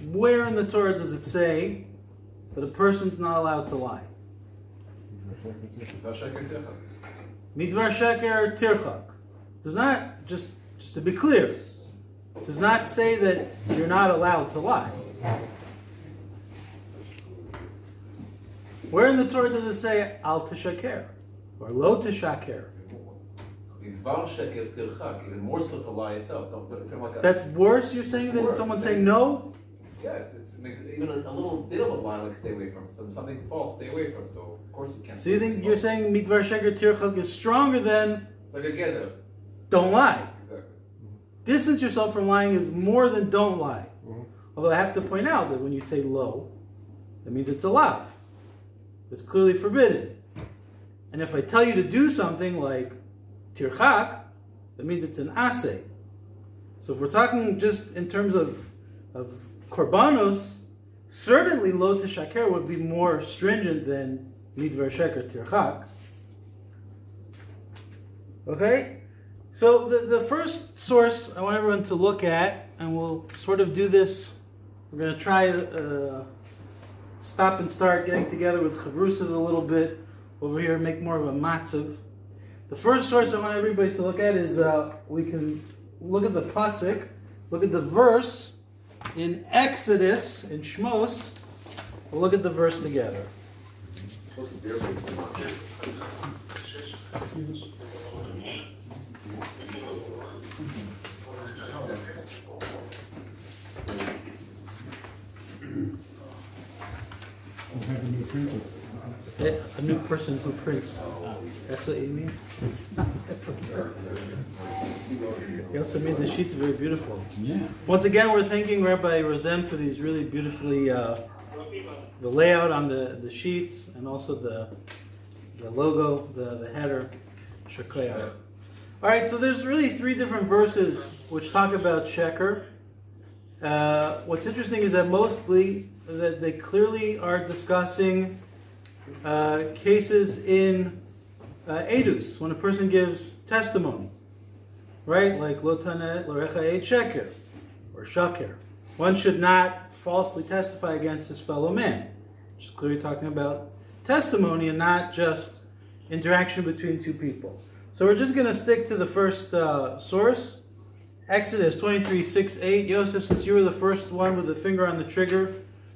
where in the Torah does it say that a person's not allowed to lie? Midvar sheker tirchak. Does not, just to be clear, does not say that you're not allowed to lie. Where in the Torah does it say al tishaker or lo tishaker? Even more so to lie itself. That's worse, you're saying, than someone saying no? Yeah, it's even a little bit of a lie, like stay away from. Something false, stay away from. So, of course, you can't. So you think you're saying midvar sheker tirchak is stronger than it's like a geder. Don't lie. Exactly. Distance yourself from lying is more than don't lie. Although I have to point out that when you say lo, that means it's allowed. It's clearly forbidden. And if I tell you to do something like tirchak, that means it's an aseh. So if we're talking just in terms of korbanos, certainly lo tishaker would be more stringent than midvar sheker tirchak. Okay? So the first source I want everyone to look at, and we'll sort of do this, we're going to try stop and start getting together with chavrusas a little bit over here, make more of a matzav. The first source I want everybody to look at is, we can look at the pasuk, look at the verse in Exodus, in Shmos. We'll look at the verse together. A new person who prints. That's what you mean? You also made the sheets very beautiful. Yeah. Once again, we're thanking Rabbi Rosen for these really beautifully, the layout on the sheets, and also the logo, the header. Shekoyach. All right, so there's really three different verses which talk about sheker. What's interesting is that mostly that they clearly are discussing cases in edus, when a person gives testimony, right? Like lo taneh l'recha et sheker, or shaker. One should not falsely testify against his fellow man, which is clearly talking about testimony and not just interaction between two people. So we're just going to stick to the first source, Exodus 23:6-8. Yosef, since you were the first one with the finger on the trigger,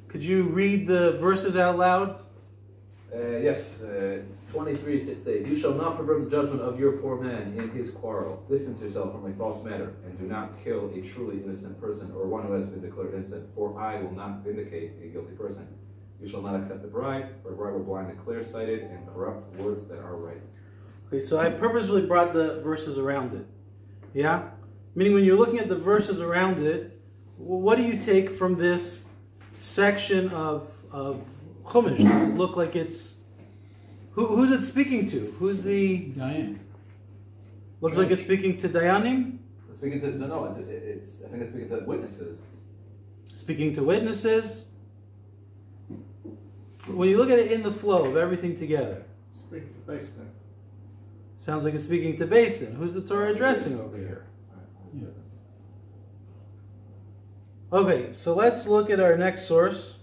could you read the verses out loud? Yes. 23:6. You shall not pervert the judgment of your poor man in his quarrel. Distance yourself from a false matter, and do not kill a truly innocent person, or one who has been declared innocent. For I will not vindicate a guilty person. You shall not accept a bribe, for a bribe will blind the clear-sighted and corrupt words that are right. Okay, so I purposely brought the verses around it. Yeah? Meaning when you're looking at the verses around it, what do you take from this section of Chumash? Does it look like it's... Who's it speaking to? Who's the... Dayan. Looks like it's speaking to Dayanim? It's speaking to... No, it's I think it's speaking to witnesses. Speaking to witnesses. When you look at it in the flow of everything together. Speaking to Beis Din. Sounds like it's speaking to Beis Din. Who's the Torah addressing over here? Yeah. Okay, so let's look at our next source,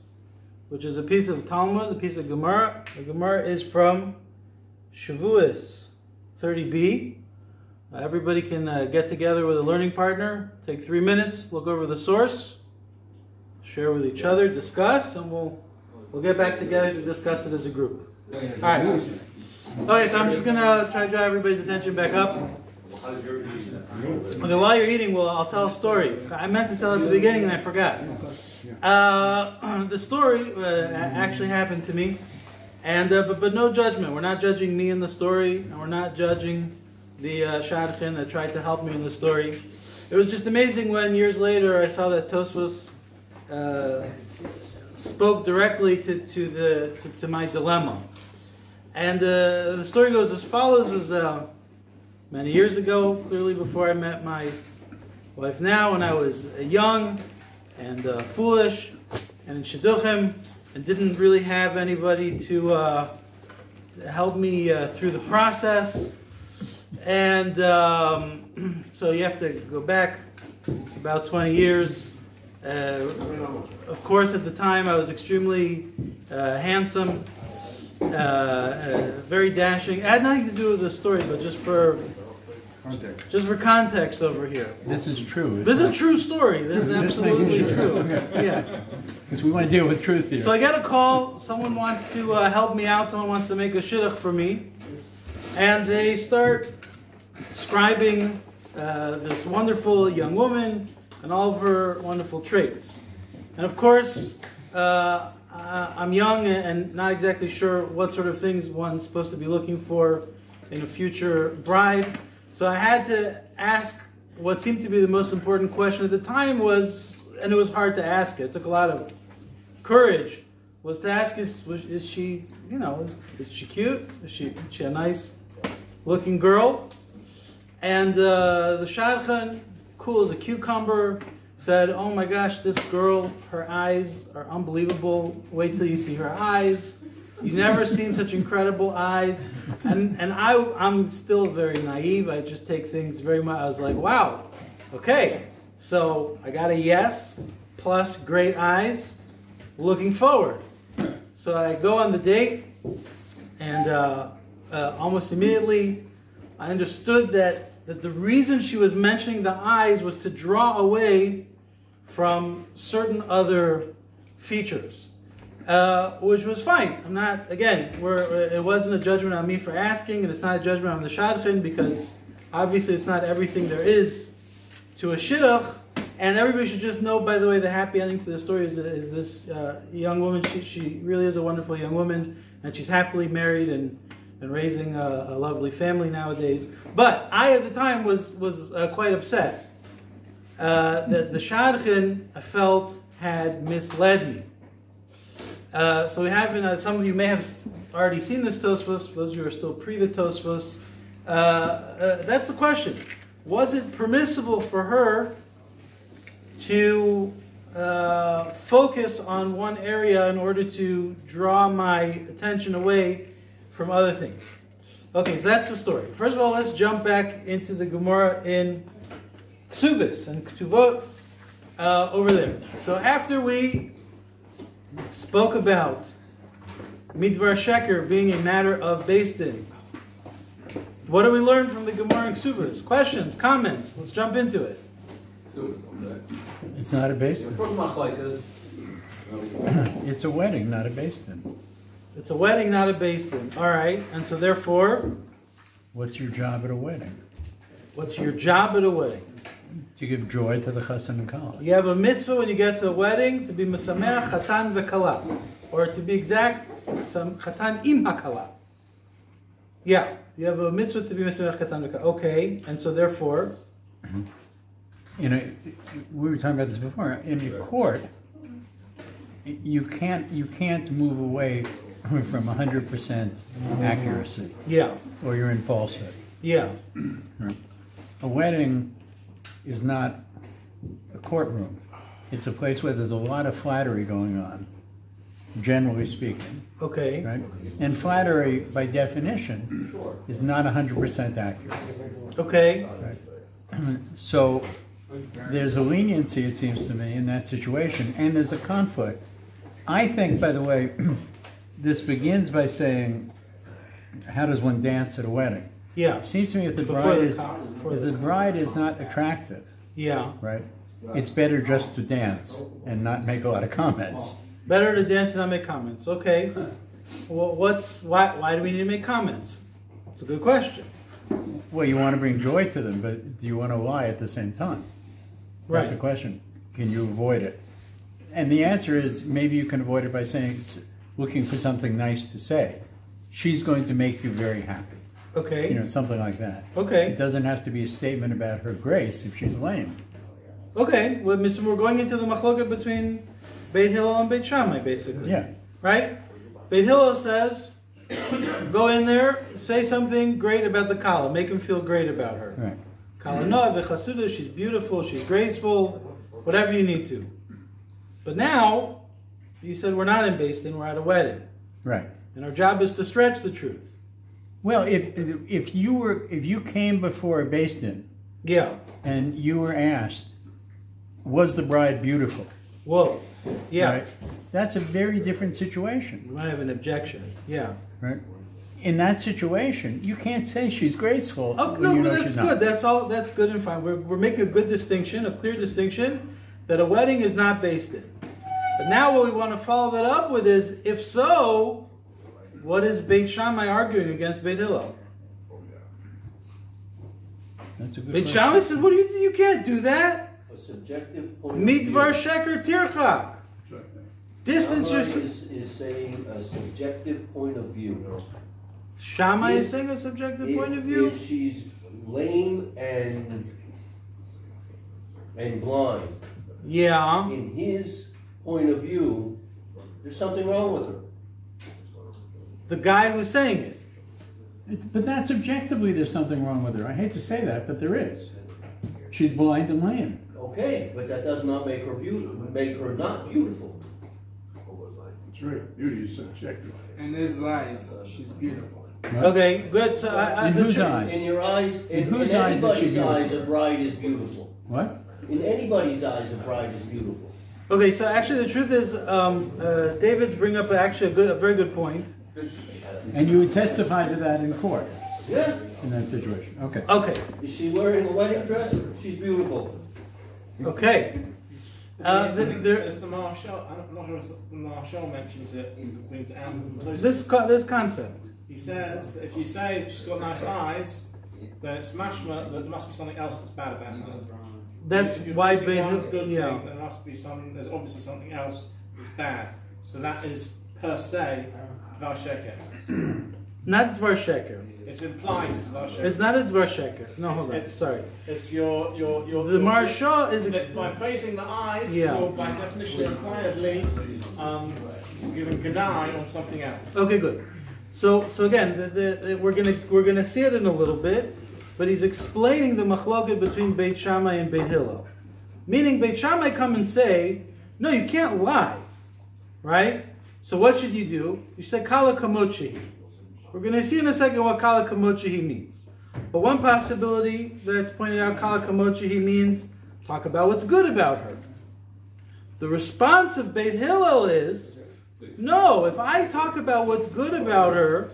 which is a piece of Talmud, a piece of Gemara. The Gemara is from Shavuos 30b. Everybody can get together with a learning partner, take 3 minutes, look over the source, share with each other, discuss, and we'll get back together to discuss it as a group. All right. Okay, so I'm just going to try to draw everybody's attention back up. Okay, while you're eating, I'll tell a story. I meant to tell it at the beginning and I forgot. The story actually happened to me, and but no judgment. We're not judging me in the story, and we're not judging the shadchan that tried to help me in the story. It was just amazing when years later I saw that Tosfos spoke directly to my dilemma. And the story goes as follows. It was many years ago, clearly before I met my wife now, when I was young and foolish and in shidduchim and didn't really have anybody to help me through the process. And so you have to go back about 20 years Of course, at the time, I was extremely handsome, very dashing. It had nothing to do with the story, but just for context over here. This is true. This is a true story. This is absolutely true. Yeah. Because we want to deal with truth here. So I get a call. Someone wants to help me out. Someone wants to make a shidduch for me. And they start describing this wonderful young woman and all of her wonderful traits. And of course, I'm young and not exactly sure what sort of things one's supposed to be looking for in a future bride. So I had to ask what seemed to be the most important question at the time was, and it was hard to ask it took a lot of courage, was to ask is she, is she cute? Is she a nice looking girl? And the shadchan, cool as a cucumber, said, oh my gosh, this girl, her eyes are unbelievable. Wait till you see her eyes. You've never seen such incredible eyes. And I'm still very naive. I just take things very much. I was like, wow, okay. So I got a yes, plus great eyes, looking forward. So I go on the date, and almost immediately I understood that the reason she was mentioning the eyes was to draw away from certain other features. Which was fine. I'm not, again, it wasn't a judgment on me for asking, and it's not a judgment on the shadchan, because obviously it's not everything there is to a shidduch. And everybody should just know, by the way, the happy ending to the story is this young woman. She really is a wonderful young woman, and she's happily married and raising a lovely family nowadays. But I, at the time, was quite upset that the shadchan, I felt, had misled me. So we have, some of you may have already seen this Tosfos. For those of you who are still pre the Tosfos, that's the question. Was it permissible for her to focus on one area in order to draw my attention away from other things? Okay, so that's the story. First of all, let's jump back into the Gemara in Ksubis and Ktuvot over there. So after we spoke about Midvar Sheker being a matter of Beis Din, what do we learn from the Gemara in Ksubas? Questions, comments? Let's jump into it. It's not a Beis Din. First machlokes. It's a wedding, not a Beis Din. It's a wedding, not a Beis Din. All right, and so therefore, what's your job at a wedding? What's your job at a wedding? To give joy to the chassan and kala. You have a mitzvah when you get to a wedding to be mesameach chatan v'kala, or to be exact, some chatan im hakala. Yeah, you have a mitzvah to be mesameach chatan v'kala. Okay, and so therefore, we were talking about this before. In a court, you can't move away from 100% accuracy. Yeah. Or you're in falsehood. Yeah. A wedding is not a courtroom. It's a place where there's a lot of flattery going on, generally speaking. Okay. Right? And flattery, by definition, is not 100% accurate. Okay. Right? So there's a leniency, it seems to me, in that situation, and there's a conflict. I think, by the way, this begins by saying, how does one dance at a wedding? Yeah. It seems to me if the bride is not attractive, yeah, right, it's better just to dance and not make a lot of comments. Better to dance and not make comments. Okay. Well, why do we need to make comments? It's a good question. Well, you want to bring joy to them, but do you want to lie at the same time? That's a question. Can you avoid it? And the answer is maybe you can avoid it by looking for something nice to say. She's going to make you very happy. Okay. Something like that. Okay. It doesn't have to be a statement about her grace if she's lame. Okay. Well, we're going into the machloket between Beit Hillel and Beit Shammai, basically. Yeah. Right? Beit Hillel says, go in there, say something great about the Kala, make him feel great about her. Right. Kala noah v'chasuda, she's beautiful, she's graceful, whatever you need to. But now, you said we're not in Beis Din, we're at a wedding. Right. And our job is to stretch the truth. Well, if you came before a Beis Din, yeah, and you were asked, was the bride beautiful? Whoa. Yeah. Right? That's a very different situation. We might have an objection. Yeah. Right? In that situation, you can't say she's graceful. Oh, when no, you but know that's she's good. not. That's all. That's good and fine. We're making a good distinction, a clear distinction, that a wedding is not based in. But now what we want to follow that up with is, if so, what is Beit Shammai arguing against Beit Hillel? That's a good Beit question. Shammai says, "What do you can't do that. A subjective point of view. Mitvar sheker tirchak. Distance Shammai yourself." is saying a subjective point of view. Shammai is saying a subjective point of view. If she's lame and blind, Yeah. in his point of view, there's something wrong with her. The guy who's saying it. But that's objectively there's something wrong with her. I hate to say that, but there is. She's blind and lame. Okay, but that does not make her beautiful. Make her not beautiful. That's right. Beauty is subjective. In his eyes, she's beautiful. Right? Okay, good. So In whose eyes? In your eyes, in whose eyes is she anybody's eyes, beautiful? a bride is beautiful. What? In anybody's eyes, a bride is beautiful. Okay, so actually the truth is, David's bring up actually a very good point. And you would testify to that in court Yeah. in that situation. Okay. Okay, Is she wearing a wedding dress? She's beautiful. okay. It's the Marshall. I'm not sure if the Marshall mentions it. He brings it out. This concept. He says that if you say she's got nice eyes, then it's mashma that there must be something else that's bad about her. That's If you're why missing one good yeah. thing, there must be some. There's obviously something else that's bad. So that is per se dvar sheker. Not dvar sheker. It's implied dvar sheker. It's not a dvar sheker. No, hold on. It's- Sorry. It's your The Marshal is by praising the eyes. Yeah. You're by definition impliedly giving ganai on something else. okay. Good. So again, we're gonna see it in a little bit, but he's explaining the machloket between Beit Shammai and Beit Hillel. Meaning, Beit Shammai come and say, no, you can't lie, right? So what should you do? You say kala kamochihi. We're going to see in a second what kala kamochihi means. But one possibility that's pointed out, kala kamochihi means talk about what's good about her. The response of Beit Hillel is, no, if I talk about what's good about her,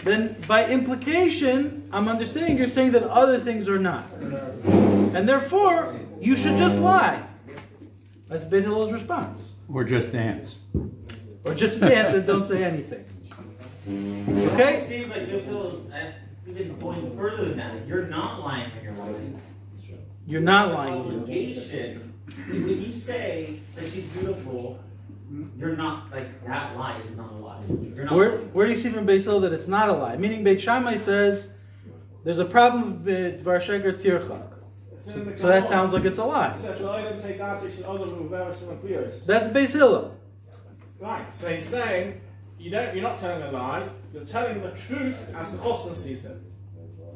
then by implication, I'm understanding you're saying that other things are not. And therefore, you should just lie. That's Beit Hillel's response. Or just dance. Or just dance and don't say anything. Okay? It seems like this hill is even going further than that. You're not lying when you're lying. You're not lying. Obligation. When you say that she's beautiful, you're not like that lie is not a lie. You're not lying. Where do you see from Beit Hillel that it's not a lie? Meaning Beit Shammai says there's a problem with dvar sheker tirchak. So that sounds like it's a lie. That's Beit Hillel. Right, so he's saying you're not telling a lie, you're telling the truth as the Chosn sees it.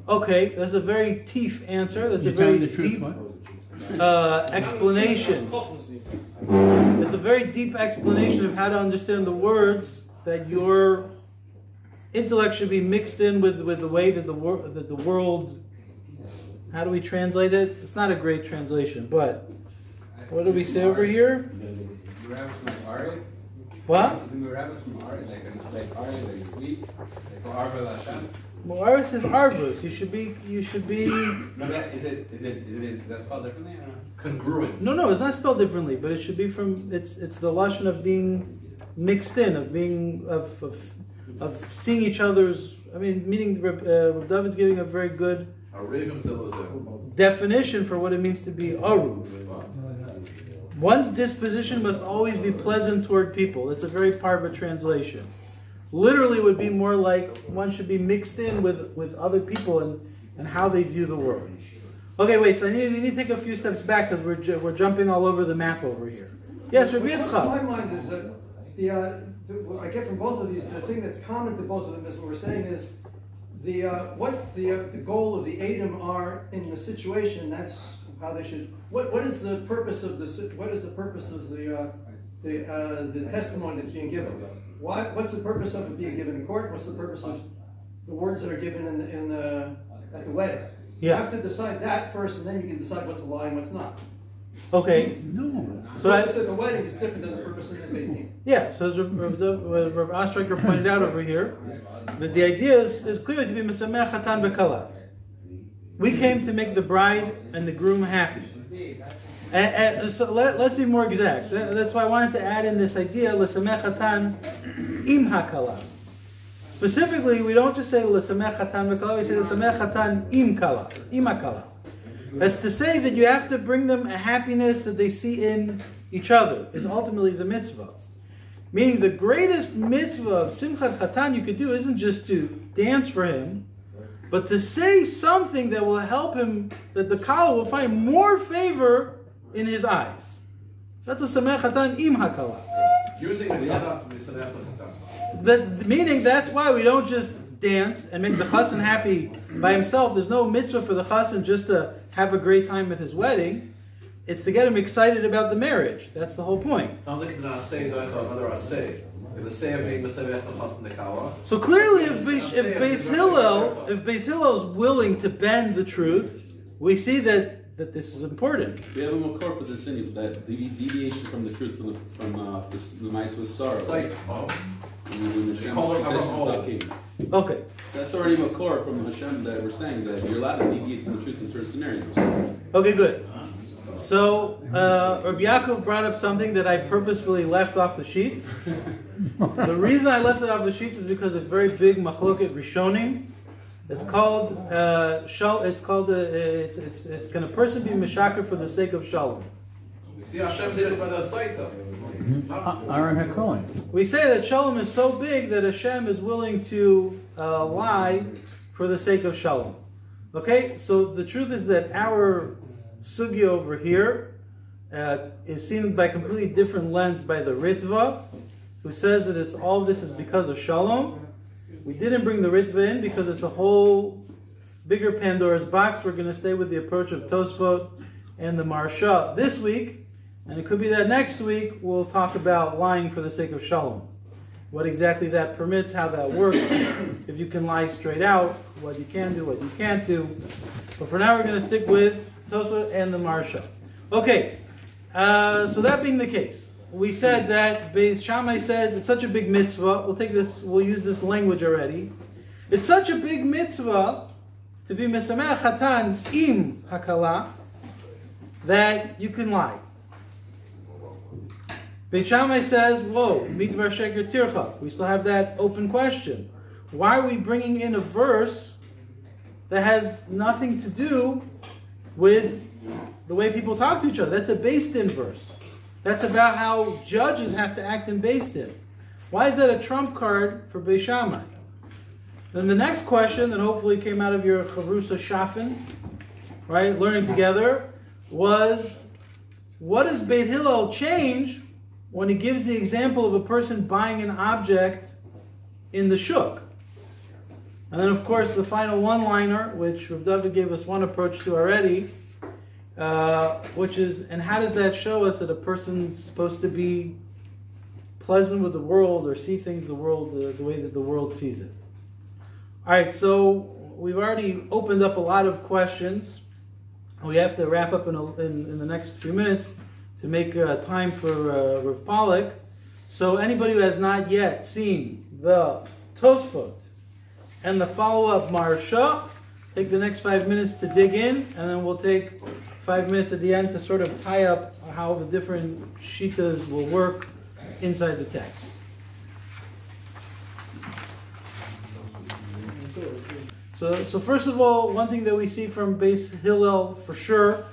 Okay, that's a very teef answer. That's You're a very telling the truth, deep what? explanation. It's a very deep explanation of how to understand the words that your intellect should be mixed in with the way that the world. How do we translate it? It's not a great translation, but what do we say over here? What? Isn't the rabbis from Ari like Ari like sweet? Like Arba Lashem? Moaris is arvus. You should be. No, is it that's spelled differently or not? Congruent. No, it's not spelled differently, but it should be from. It's the lashon of being mixed in, of being of seeing each other's. I mean, meaning Rav David's giving a very good definition for what it means to be aruv. One's disposition must always be pleasant toward people. It's a very parva translation. Literally would be more like one should be mixed in with other people and how they view the world. Okay, wait, so I need to take a few steps back because we're jumping all over the map over here. Yes, Rabbi What's in my Yitzchak. mind is that what I get from both of these, the thing that's common to both of them is what we're saying is what the goal of the Edom are in the situation. That's how they should. What is the purpose of the testimony that's being given? What's the purpose of it being given in court? What's the purpose of the words that are given at the wedding? Yeah. You have to decide that first, and then you can decide what's a lie and what's not. Okay. No. So The purpose of the wedding is different than the purpose of the baby. yeah, so as Rav Ostreicher pointed out over here, that the idea is clearly to be Mesamech Hatan B'Kala. We came to make the bride and the groom happy. And so let's be more exact. That's why I wanted to add in this idea, L'Samech Hatan Im HaKala. Specifically, we don't just say L'Samech Hatan B'Kala, we say L'Samech Hatan Im Kala, Im HaKala. That's to say that you have to bring them a happiness that they see in each other, is ultimately the mitzvah. Meaning the greatest mitzvah of Simchat Chatan you could do isn't just to dance for him, but to say something that will help him, that the Kala will find more favor in his eyes. That's a Samech Chatan Im HaKala. Using the Yada to be Samech Chatan. That, meaning that's why we don't just dance and make the chassan happy by himself. There's no mitzvah for the chassan just to have a great time at his wedding. It's to get him excited about the marriage. That's the whole point. Sounds like it's an asay, another asay. If the say of being Mesamech the chassan the kawa. So clearly, if Beis Hillel is willing to bend the truth, we see that this is important. We have a makor for the sin that deviation from the truth from the mice with sorrow. It's like, When Hashem says she's zakim. Okay. That's already makor from Hashem that we're saying that you're allowed to deviate from the truth in certain scenarios. Okay, good. So, Rabbi Yaakov brought up something that I purposefully left off the sheets. The reason I left it off the sheets is because it's very big machloket rishonim. It's called can a person be mishaker for the sake of shalom? see Hashem did it by the Saita. Aaron HaKohen. We say that shalom is so big that Hashem is willing to lie for the sake of shalom. Okay, so the truth is that our sugya over here is seen by a completely different lens by the Ritva, who says that all this is because of shalom. We didn't bring the Ritva in because it's a whole bigger Pandora's box. We're going to stay with the approach of Tosfot and the Marsha this week, and it could be that next week we'll talk about lying for the sake of shalom. What exactly that permits, how that works, if you can lie straight out, what you can do, what you can't do. But for now we're going to stick with Tosfot and the Marsha. Okay, so that being the case, we said that Beis Shammai says it's such a big mitzvah. We'll use this language already. It's such a big mitzvah to be mesameh chatan im hakala that you can lie. Beis Shammai says, whoa, mitvar sheker tirchak. We still have that open question. Why are we bringing in a verse that has nothing to do with the way people talk to each other? That's a based-in verse. That's about how judges have to act in based-in. Why is that a trump card for Beis Shammai? Then the next question that hopefully came out of your Chavrusa Shafin, right, learning together, was what does Beit Hillel change when he gives the example of a person buying an object in the shuk? And then, of course, the final one-liner, which Rav David gave us one approach to already, which is, and how does that show us that a person's supposed to be pleasant with the world or see things the way that the world sees it? All right, so we've already opened up a lot of questions. We have to wrap up in the next few minutes to make time for Rav Pollack. So anybody who has not yet seen the Tosfot and the follow-up Marsha, take the next 5 minutes to dig in, and then we'll take 5 minutes at the end to sort of tie up how the different shitas will work inside the text. So first of all, one thing that we see from Beis Hillel for sure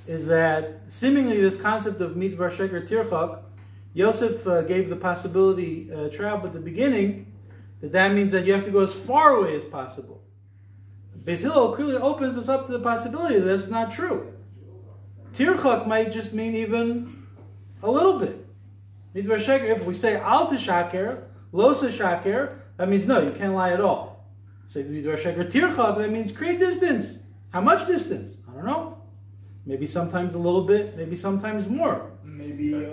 is that seemingly this concept of mitvar sheker tirchak, Yosef gave the possibility trap at the beginning that means that you have to go as far away as possible. Beis Hillel clearly opens us up to the possibility that that's not true. Tirchak might just mean even a little bit. Mitvar sheker, if we say al tishaker, lo tishaker, that means no, you can't lie at all. So mitvar sheker tirchak, that means create distance. How much distance? I don't know. Maybe sometimes a little bit, maybe sometimes more. Maybe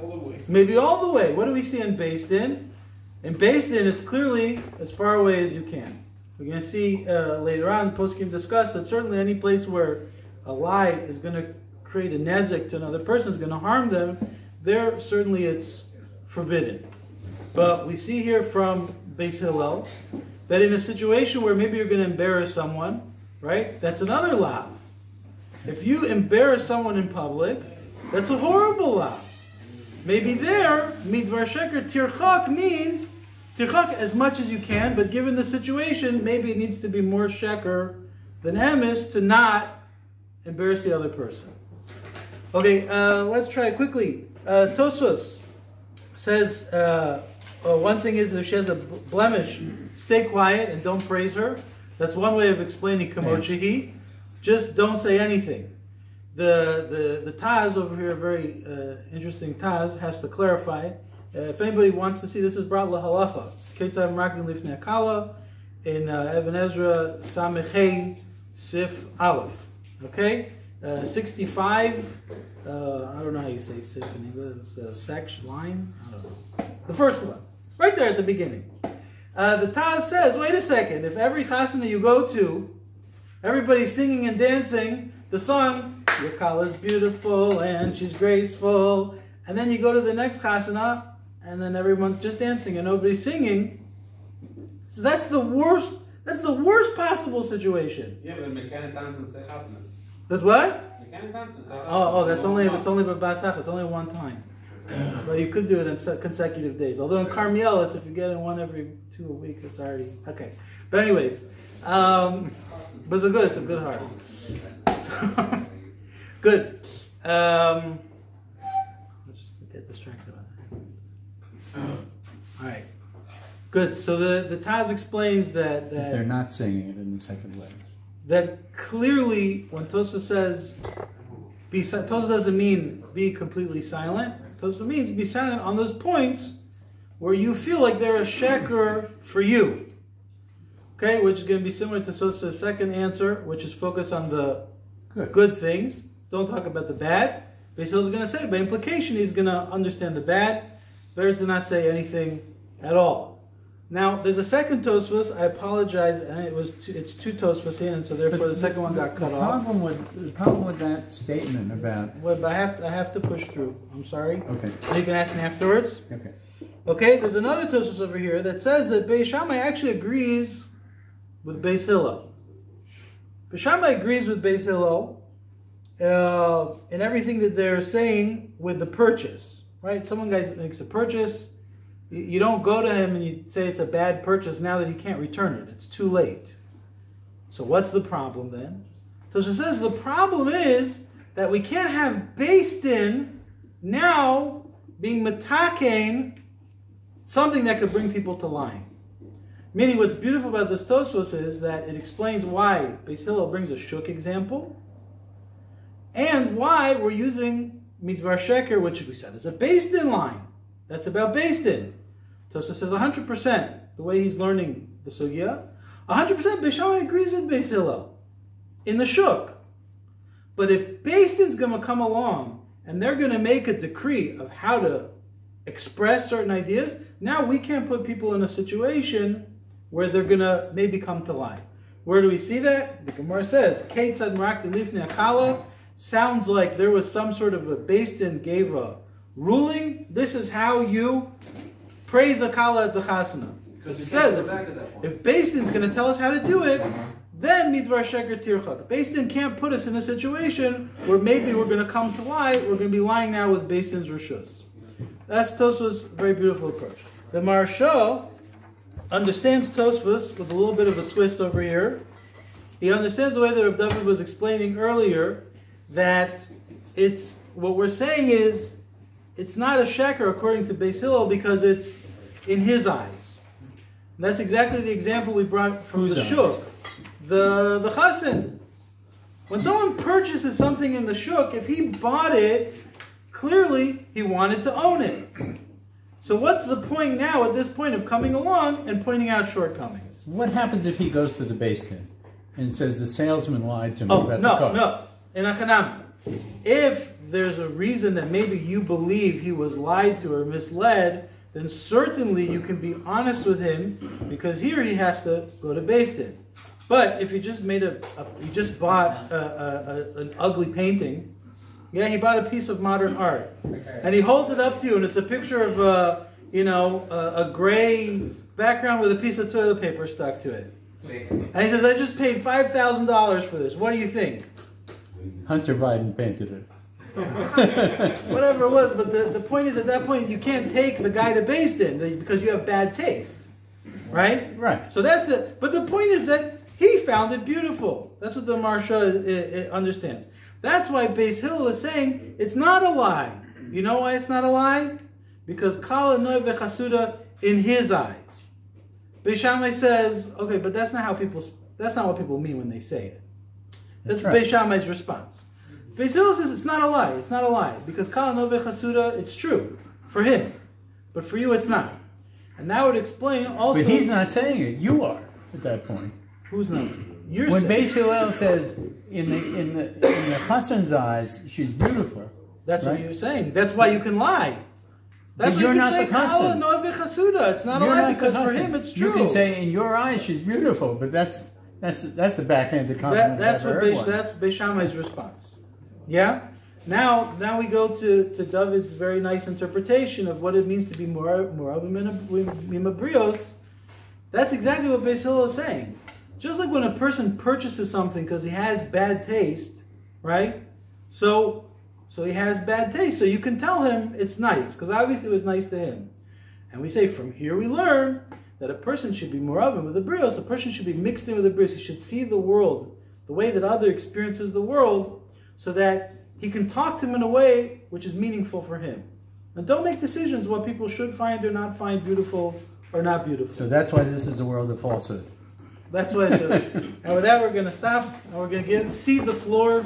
all the way. Maybe all the way. What do we see in based in? In based in, it's clearly as far away as you can. We're going to see later on, Poskim discuss that certainly any place where a lie is going to create a nezek to another person, is going to harm them, there certainly it's forbidden. But we see here from Beis Hillel that in a situation where maybe you're going to embarrass someone, right? That's another law. If you embarrass someone in public, that's a horrible law. Maybe there, midvar sheker tirchak means tirchak as much as you can, but given the situation, maybe it needs to be more sheker than emes to not embarrass the other person. Okay, let's try it quickly. Tosfos says one thing is that if she has a blemish, stay quiet and don't praise her. That's one way of explaining kamochihi. Just don't say anything. The Taz over here, very interesting Taz, has to clarify. If anybody wants to see, this is brought lahalacha. Ketzad Makdim Lifnei Akala in Even Ezra Samechei Sif Aleph. Okay, 65. I don't know how you say sif in English. Section line. I don't know. The first one, right there at the beginning. The Taz says, wait a second. If every chasana you go to, everybody's singing and dancing the song, your kala is beautiful and she's graceful, and then you go to the next chasana, and then everyone's just dancing and nobody's singing. So that's the worst. That's the worst possible situation. Yeah, but mechanic dances say chasanas. That's what? Mechanic dances. That's only if it's only b'basach. It's only one time. But you could do it in consecutive days. Although in Carmiel, it's if you get in one every 2 a week, it's already okay. But anyways, but it's a good heart. Good. Let's just get distracted on that. All right. Good. So the Taz explains that if they're not singing it in the second letter. That clearly, when Tosfos says, Tosfos doesn't mean be completely silent. Tosfos means be silent on those points where you feel like they're a sheker for you. Okay, which is going to be similar to Tosfos' second answer, which is focus on the good things. Don't talk about the bad. Beis Hillel is going to say, by implication, he's going to understand the bad. Better to not say anything at all. Now, there's a second Tosfos. I apologize, and it's two Tosfos in, and so therefore the second one got cut off. The problem with that statement about... Well, but I have to push through. I'm sorry. Okay. So you can ask me afterwards. Okay. Okay, there's another Tosfos over here that says that Beis Shammai actually agrees with Beis Hillel. Beis Shammai agrees with Beis Hillel in everything that they're saying with the purchase. Right? Someone makes a purchase. You don't go to him and you say it's a bad purchase now that he can't return it. It's too late. So what's the problem then? So it says the problem is that we can't have Beis Din now being metakein something that could bring people to lying. Meaning what's beautiful about this Tosfos is that it explains why Beis Hillel brings a shuk example and why we're using midvar sheker, which we said is a Beis Din line. That's about Beis Din. Tosfos says 100%, the way he's learning the sugya, 100% Beis Shammai agrees with Beis Hillel in the shuk. But if Beis Din's going to come along and they're going to make a decree of how to express certain ideas, now we can't put people in a situation where they're going to maybe come to lie. Where do we see that? The Gemara says, Ketzad Marakti Lifnei Akala, sounds like there was some sort of a Beis Din gave a ruling. This is how you praise a kala at the chasana. Because it says if Beis Din's going to tell us how to do it, then midvar sheker tirchak. Beis Din can't put us in a situation where maybe we're going to come to lie. We're going to be lying now with Beis Din's reshus. That's Tosfos' very beautiful approach. The Maharsha understands Tosfos with a little bit of a twist over here. He understands the way that Reb David was explaining earlier, that it's what we're saying is it's not a sheker according to Beis Hillel because it's in his eyes. And that's exactly the example we brought from the shuk. The chassan. When someone purchases something in the shuk, if he bought it, clearly he wanted to own it. So what's the point now at this point of coming along and pointing out shortcomings? What happens if he goes to the Beis Din and says the salesman lied to me about the car? No. In Achanami, if there's a reason that maybe you believe he was lied to or misled, then certainly you can be honest with him, because here he has to go to Beis Din. But if you just bought an ugly painting, Yeah, he bought a piece of modern art, and he holds it up to you, and it's a picture of a gray background with a piece of toilet paper stuck to it. And he says, "I just paid $5,000 for this. What do you think?" Hunter Biden painted it. Whatever it was, but the point is, at that point, you can't take the guy to Beis Din because you have bad taste, right? Right. So that's it. But the point is that he found it beautiful. That's what the Maharsha understands. That's why Beis Hillel is saying it's not a lie. You know why it's not a lie? Because Kala Noi V'Chasuda in his eyes. Beis Shammai says, okay, but that's not what people mean when they say it. That's right. Beis Shammai's response. Beis Hillel says it's not a lie. It's not a lie. Because Kala Noi V'Chasuda, it's true for him. But for you, it's not. And that would explain also... But he's not saying it. You are at that point. Who's not? You're when saying. Beis Hillel says in the chassan's eyes she's beautiful. That's right? what you're saying. That's why you can lie. That's But why you're you not can the say chassan. Kala Noi V'Chasuda. It's not a You're lie not because the for chassan. him it's true. You can say in your eyes she's beautiful, but that's a backhanded compliment. That's Beis Shammai's response. Yeah. Now we go to David's very nice interpretation of what it means to be Moravim Mimabrios. That's exactly what Beis Hillel is saying. Just like when a person purchases something because he has bad taste, right? So he has bad taste. So you can tell him it's nice because obviously it was nice to him. And we say from here we learn that a person should be Moravim with the Brios. A person should be mixed in with the Brios. He should see the world the way that other experiences the world, so that he can talk to him in a way which is meaningful for him. And don't make decisions what people should find or not find beautiful or not beautiful. So that's why this is a world of falsehood. That's why. And with that, we're going to stop, and we're going to cede the floor